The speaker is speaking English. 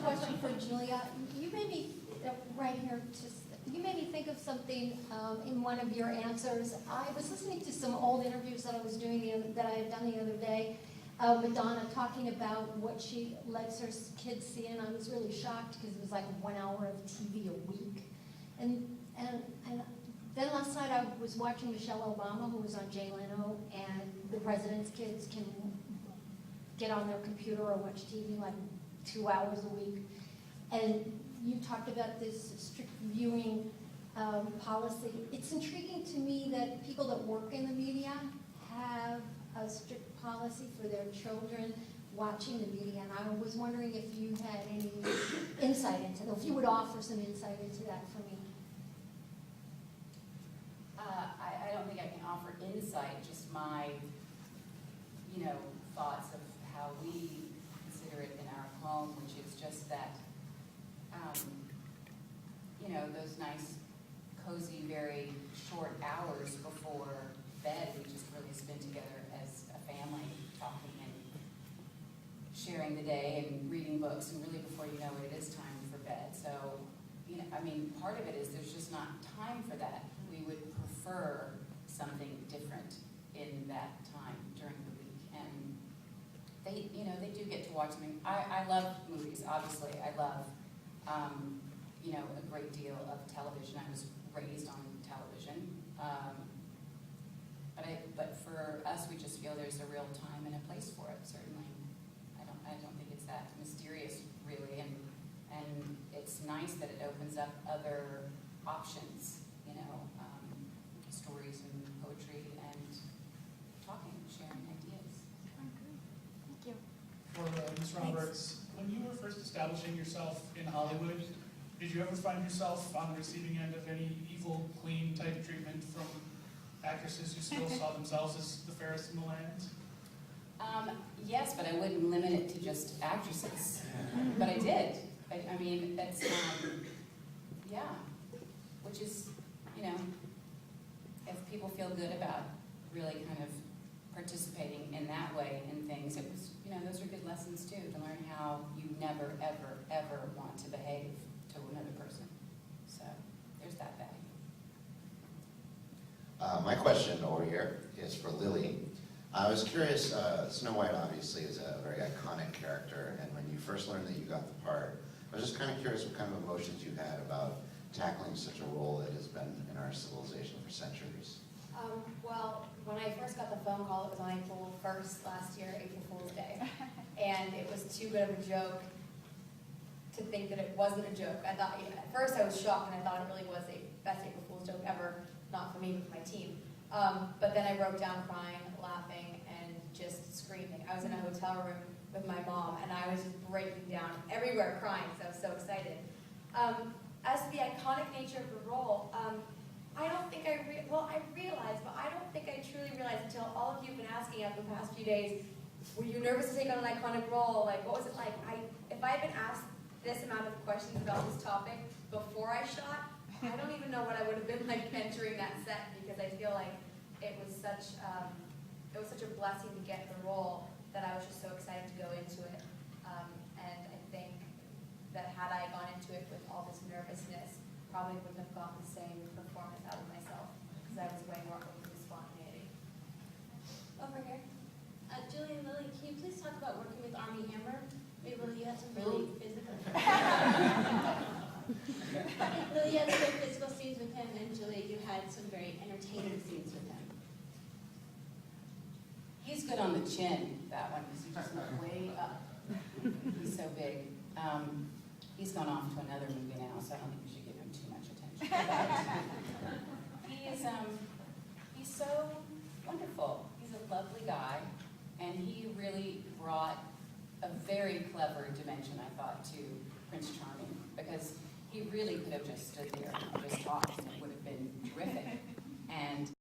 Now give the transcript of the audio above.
question for Julia. You made me, right here, you made me think of something in one of your answers. I was listening to some old interviews that I was doing, that I had done the other day, with Donna talking about what she lets her kids see, and I was really shocked because it was like 1 hour of TV a week. And then last night I was watching Michelle Obama, who was on Jay Leno, and the president's kids can get on their computer or watch TV like 2 hours a week. And you talked about this strict viewing policy. It's intriguing to me that people that work in the media have a strict policy for their children watching the media, and I was wondering if you had any insight into that, if you would offer some insight into that for me. I don't think I can offer insight, just my, thoughts of how we consider it in our home, which is just that, those nice, cozy, very short hours before bed, we just really spend together as a family, talking and sharing the day and reading books, and really before you know it, it is time for bed. So, part of it is there's just not time for that. We would prefer something different in that time during the week. And they do get to watch something. I love movies, obviously. I love, a great deal of television. I was raised on television. But for us, we just feel there's a real time and a place for it, certainly. I don't think it's that mysterious, really. And it's nice that it opens up other options, stories and poetry and talking, sharing ideas. Thank you. For Ms. Roberts, when you were first establishing yourself in Hollywood, did you ever find yourself on the receiving end of any evil queen type treatment from actresses who still saw themselves as the fairest in the land? Yes, but I wouldn't limit it to just actresses. But I did. That's, which is, if people feel good about really kind of participating in that way in things, it was, those are good lessons too, to learn how you never, ever, ever want to behave to another person. So there's that value. My question over here is for Lily. I was curious, Snow White obviously is a very iconic character, and when you first learned that you got the part, I was just kind of curious what kind of emotions you had about tackling such a role that has been in our civilization for centuries. Well, when I first got the phone call, it was on April 1st last year, April Fool's Day. And it was too good of a joke to think that it wasn't a joke. At first I was shocked, and I thought it really was the best April Fool's joke ever, not for me, but for my team. But then I broke down crying, laughing, and just screaming. I was in a hotel room with my mom, and I was just breaking down everywhere crying because I was so excited. As to the iconic nature of the role, I don't think I realized, but I don't think I truly realized until all of you have been asking after the past few days, were you nervous to take on an iconic role? Like, what was it like? If I had been asked this amount of questions about this topic before I shot, I don't even know what I would have been like entering that set, because I feel like it was such a blessing to get the role that I was just so excited to go into it. And I think that had I gone into it with all this nervousness, probably wouldn't have gotten the same performance out of myself, because I was way more open to spontaneity. Over here. Julie and Lily, can you please talk about working with Armie Hammer? Maybe Lily, you had some really physical Lily, you had some very physical scenes with him, and Julie, you had some very entertaining scenes with him. He's good on the chin, that one, because he just went way up. He's so big. He's gone off to another movie now, so I don't think we should give him too much attention. He's so wonderful. He's a lovely guy, and he really brought a very clever dimension, I thought, to Prince Charming, because he really could have just stood there and just talked, and it would have been terrific. And